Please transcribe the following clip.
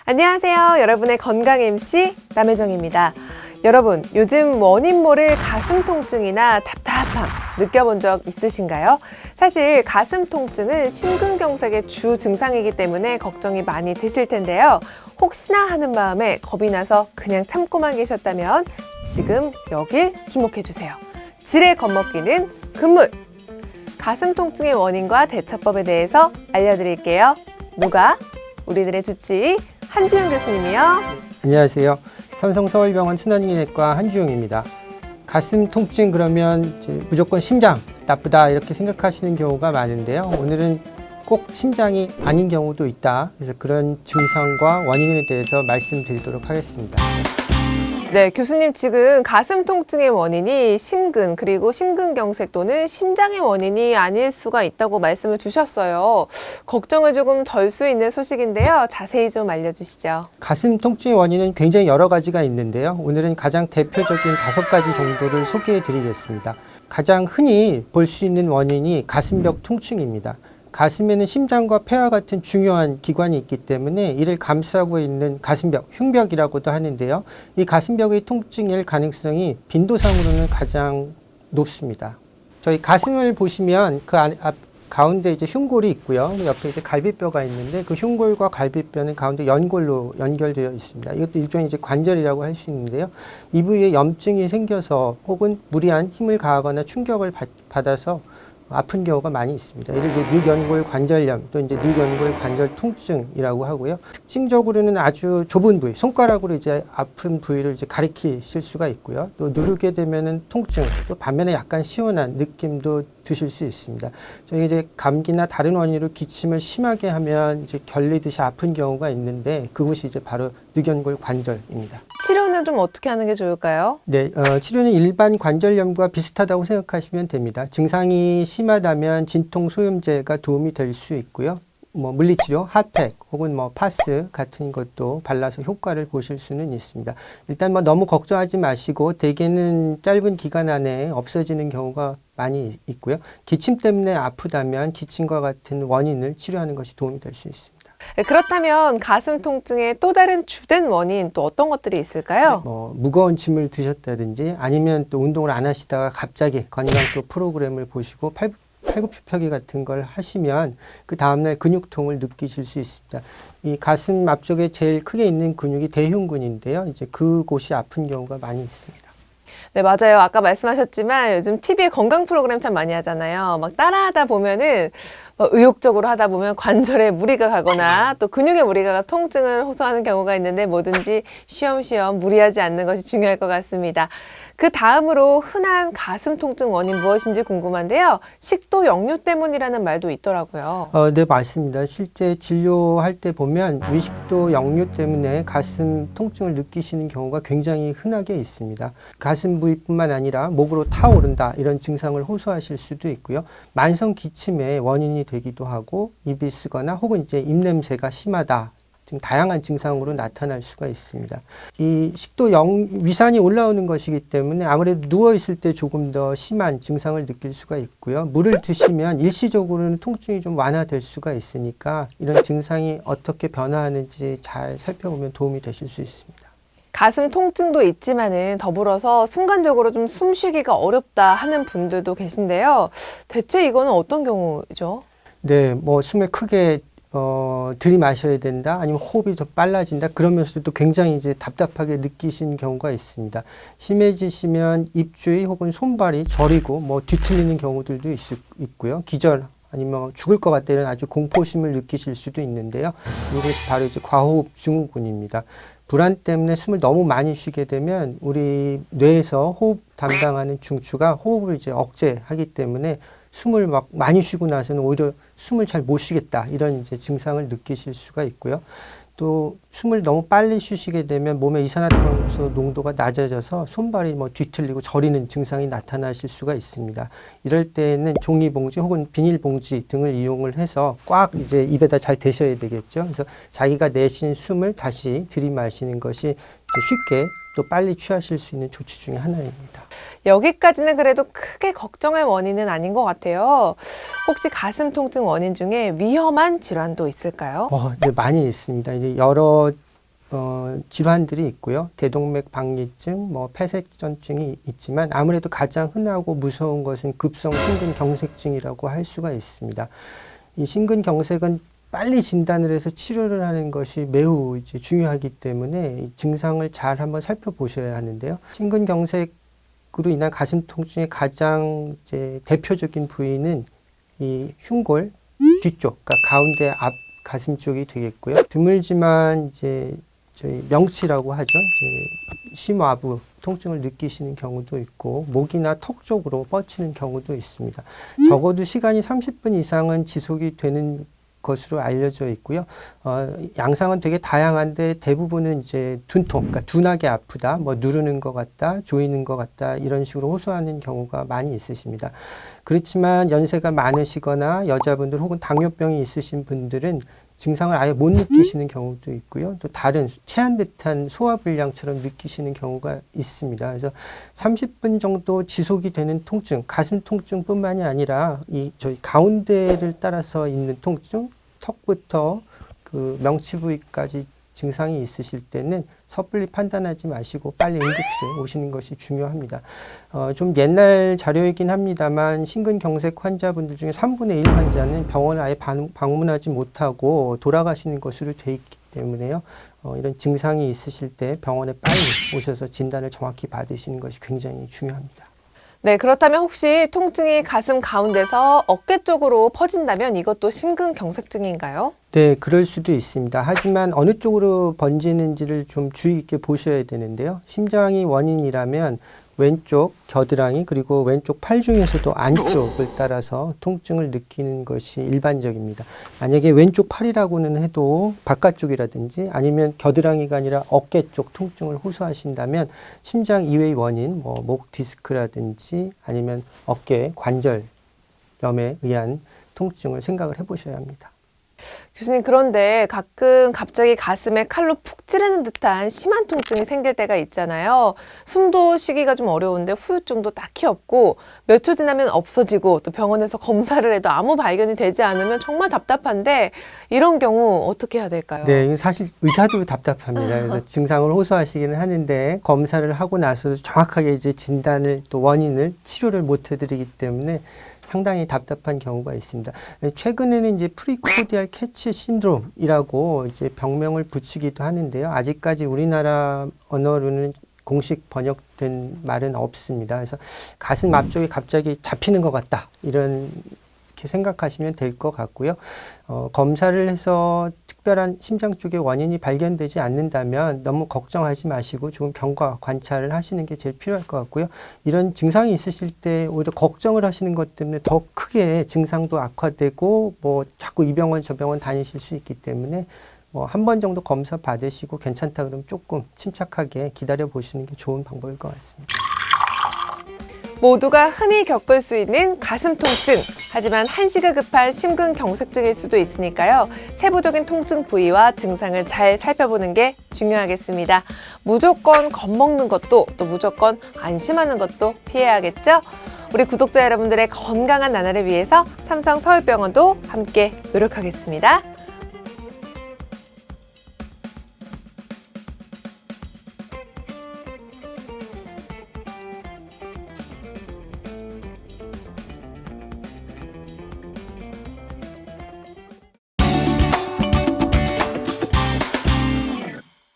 안녕하세요. 여러분의 건강 MC 남혜정입니다. 여러분, 요즘 원인 모를 가슴 통증이나 답답함 느껴본 적 있으신가요? 사실 가슴 통증은 심근경색의 주 증상이기 때문에 걱정이 많이 되실 텐데요. 혹시나 하는 마음에 겁이 나서 그냥 참고만 계셨다면 지금 여길 주목해 주세요. 질에 겁먹기는 금물! 가슴 통증의 원인과 대처법에 대해서 알려드릴게요. 누가? 우리들의 주치의 한주영 교수님이요. 안녕하세요. 삼성서울병원 순환기내과 한주영입니다. 가슴 통증 그러면 이제 무조건 심장 나쁘다 이렇게 생각하시는 경우가 많은데요. 오늘은 꼭 심장이 아닌 경우도 있다. 그래서 그런 증상과 원인에 대해서 말씀드리도록 하겠습니다. 네, 교수님 지금 가슴 통증의 원인이 심근 그리고 심근경색 또는 심장의 원인이 아닐 수가 있다고 말씀을 주셨어요. 걱정을 조금 덜 수 있는 소식인데요. 자세히 좀 알려주시죠. 가슴 통증의 원인은 굉장히 여러 가지가 있는데요. 오늘은 가장 대표적인 5가지 정도를 소개해 드리겠습니다. 가장 흔히 볼 수 있는 원인이 가슴벽 통증입니다. 가슴에는 심장과 폐와 같은 중요한 기관이 있기 때문에 이를 감싸고 있는 가슴벽, 흉벽이라고도 하는데요. 이 가슴벽의 통증일 가능성이 빈도상으로는 가장 높습니다. 저희 가슴을 보시면 그 가운데 이제 흉골이 있고요. 옆에 이제 갈비뼈가 있는데 그 흉골과 갈비뼈는 가운데 연골로 연결되어 있습니다. 이것도 일종의 이제 관절이라고 할 수 있는데요. 이 부위에 염증이 생겨서 혹은 무리한 힘을 가하거나 충격을 받아서 아픈 경우가 많이 있습니다. 이를 이제 늑연골 관절염 또 이제 늑연골 관절 통증이라고 하고요. 특징적으로는 아주 좁은 부위, 손가락으로 이제 아픈 부위를 이제 가리키실 수가 있고요. 또 누르게 되면은 통증, 또 반면에 약간 시원한 느낌도 드실 수 있습니다. 저희 이제 감기나 다른 원인으로 기침을 심하게 하면 이제 결리듯이 아픈 경우가 있는데 그것이 이제 바로 늑연골 관절입니다. 치료는 좀 어떻게 하는 게 좋을까요? 네, 치료는 일반 관절염과 비슷하다고 생각하시면 됩니다. 증상이 심하다면 진통소염제가 도움이 될 수 있고요. 물리치료, 핫팩 혹은 파스 같은 것도 발라서 효과를 보실 수는 있습니다. 일단 너무 걱정하지 마시고 대개는 짧은 기간 안에 없어지는 경우가 많이 있고요. 기침 때문에 아프다면 기침과 같은 원인을 치료하는 것이 도움이 될 수 있습니다. 그렇다면 가슴 통증의 또 다른 주된 원인 또 어떤 것들이 있을까요? 무거운 짐을 드셨다든지 아니면 또 운동을 안 하시다가 갑자기 건강 또 프로그램을 보시고 팔굽혀펴기 같은 걸 하시면 그 다음날 근육통을 느끼실 수 있습니다. 이 가슴 앞쪽에 제일 크게 있는 근육이 대흉근인데요. 이제 그곳이 아픈 경우가 많이 있습니다. 네, 맞아요. 아까 말씀하셨지만 요즘 TV에 건강 프로그램 참 많이 하잖아요. 막 따라하다 보면은 의욕적으로 하다 보면 관절에 무리가 가거나 또 근육에 무리가 가서 통증을 호소하는 경우가 있는데 뭐든지 쉬엄쉬엄 무리하지 않는 것이 중요할 것 같습니다. 그 다음으로 흔한 가슴 통증 원인 무엇인지 궁금한데요. 식도 역류 때문이라는 말도 있더라고요. 네, 맞습니다. 실제 진료할 때 보면 위식도 역류 때문에 가슴 통증을 느끼시는 경우가 굉장히 흔하게 있습니다. 가슴 부위뿐만 아니라 목으로 타오른다 이런 증상을 호소하실 수도 있고요. 만성 기침의 원인이 되기도 하고 입이 쓰거나 혹은 이제 입냄새가 심하다. 좀 다양한 증상으로 나타날 수가 있습니다. 이 식도 위산이 올라오는 것이기 때문에 아무래도 누워 있을 때 조금 더 심한 증상을 느낄 수가 있고요. 물을 드시면 일시적으로는 통증이 좀 완화될 수가 있으니까 이런 증상이 어떻게 변화하는지 잘 살펴보면 도움이 되실 수 있습니다. 가슴 통증도 있지만은 더불어서 순간적으로 좀 숨쉬기가 어렵다 하는 분들도 계신데요. 대체 이거는 어떤 경우죠? 네, 숨을 크게 들이마셔야 된다, 아니면 호흡이 더 빨라진다, 그러면서도 또 굉장히 이제 답답하게 느끼시는 경우가 있습니다. 심해지시면 입 주위 혹은 손발이 저리고 뒤틀리는 경우들도 있고요. 기절, 아니면 죽을 것 같다 이런 아주 공포심을 느끼실 수도 있는데요. 이것이 바로 이제 과호흡 증후군입니다. 불안 때문에 숨을 너무 많이 쉬게 되면 우리 뇌에서 호흡 담당하는 중추가 호흡을 이제 억제하기 때문에 숨을 많이 쉬고 나서는 오히려 숨을 잘 못 쉬겠다 이런 이제 증상을 느끼실 수가 있고요. 또 숨을 너무 빨리 쉬시게 되면 몸의 이산화탄소 농도가 낮아져서 손발이 뒤틀리고 저리는 증상이 나타나실 수가 있습니다. 이럴 때는 종이봉지 혹은 비닐봉지 등을 이용을 해서 꽉 이제 입에다 잘 대셔야 되겠죠. 그래서 자기가 내쉰 숨을 다시 들이마시는 것이 쉽게 또 빨리 취하실 수 있는 조치 중에 하나입니다. 여기까지는 그래도 크게 걱정할 원인은 아닌 것 같아요. 혹시 가슴 통증 원인 중에 위험한 질환도 있을까요? 네, 많이 있습니다. 이제 여러 질환들이 있고요. 대동맥 박리증, 폐색전증이 있지만 아무래도 가장 흔하고 무서운 것은 급성 심근경색증이라고 할 수가 있습니다. 이 심근경색은 빨리 진단을 해서 치료를 하는 것이 매우 이제 중요하기 때문에 이 증상을 잘 한번 살펴보셔야 하는데요. 심근경색으로 인한 가슴 통증의 가장 이제 대표적인 부위는 이 흉골 뒤쪽, 그러니까 가운데 앞 가슴 쪽이 되겠고요. 드물지만 이제 저희 명치라고 하죠. 이제 심화부 통증을 느끼시는 경우도 있고 목이나 턱 쪽으로 뻗치는 경우도 있습니다. 적어도 시간이 30분 이상은 지속이 되는 것으로 알려져 있고요. 양상은 되게 다양한데 대부분은 이제 둔통, 그러니까 둔하게 아프다, 누르는 것 같다, 조이는 것 같다 이런 식으로 호소하는 경우가 많이 있으십니다. 그렇지만 연세가 많으시거나 여자분들 혹은 당뇨병이 있으신 분들은 증상을 아예 못 느끼시는 경우도 있고요. 또 다른 체한 듯한 소화불량처럼 느끼시는 경우가 있습니다. 그래서 30분 정도 지속이 되는 통증, 가슴 통증뿐만이 아니라 저희 가운데를 따라서 있는 통증, 턱부터 그 명치 부위까지 증상이 있으실 때는 섣불리 판단하지 마시고 빨리 응급실에 오시는 것이 중요합니다. 좀 옛날 자료이긴 합니다만 심근경색 환자분들 중에 3분의 1 환자는 병원을 아예 방문하지 못하고 돌아가시는 것으로 돼 있기 때문에요. 이런 증상이 있으실 때 병원에 빨리 오셔서 진단을 정확히 받으시는 것이 굉장히 중요합니다. 네, 그렇다면 혹시 통증이 가슴 가운데서 어깨 쪽으로 퍼진다면 이것도 심근경색증인가요? 네, 그럴 수도 있습니다. 하지만 어느 쪽으로 번지는지를 좀 주의 깊게 보셔야 되는데요. 심장이 원인이라면 왼쪽 겨드랑이 그리고 왼쪽 팔 중에서도 안쪽을 따라서 통증을 느끼는 것이 일반적입니다. 만약에 왼쪽 팔이라고는 해도 바깥쪽이라든지 아니면 겨드랑이가 아니라 어깨 쪽 통증을 호소하신다면 심장 이외의 원인, 목 디스크라든지 아니면 어깨 관절염에 의한 통증을 생각을 해보셔야 합니다. 교수님, 그런데 가끔 갑자기 가슴에 칼로 푹 찌르는 듯한 심한 통증이 생길 때가 있잖아요. 숨도 쉬기가 좀 어려운데 후유증도 딱히 없고 몇 초 지나면 없어지고 또 병원에서 검사를 해도 아무 발견이 되지 않으면 정말 답답한데 이런 경우 어떻게 해야 될까요? 네, 사실 의사도 답답합니다. 그래서 증상을 호소하시기는 하는데 검사를 하고 나서 정확하게 이제 진단을 또 원인을 치료를 못 해드리기 때문에 상당히 답답한 경우가 있습니다. 최근에는 이제 프리코디알 캐치 신드롬이라고 이제 병명을 붙이기도 하는데요. 아직까지 우리나라 언어로는 공식 번역된 말은 없습니다. 그래서 가슴 앞쪽이 갑자기 잡히는 것 같다. 이렇게 생각하시면 될 것 같고요. 검사를 해서 특별한 심장 쪽의 원인이 발견되지 않는다면 너무 걱정하지 마시고 조금 경과 관찰을 하시는 게 제일 필요할 것 같고요. 이런 증상이 있으실 때 오히려 걱정을 하시는 것 때문에 더 크게 증상도 악화되고 자꾸 이 병원 저 병원 다니실 수 있기 때문에 한 번 정도 검사 받으시고 괜찮다 그러면 조금 침착하게 기다려 보시는 게 좋은 방법일 것 같습니다. 모두가 흔히 겪을 수 있는 가슴 통증, 하지만 한시가 급한 심근경색증일 수도 있으니까요. 세부적인 통증 부위와 증상을 잘 살펴보는 게 중요하겠습니다. 무조건 겁먹는 것도 또 무조건 안심하는 것도 피해야겠죠? 우리 구독자 여러분들의 건강한 나날을 위해서 삼성서울병원도 함께 노력하겠습니다.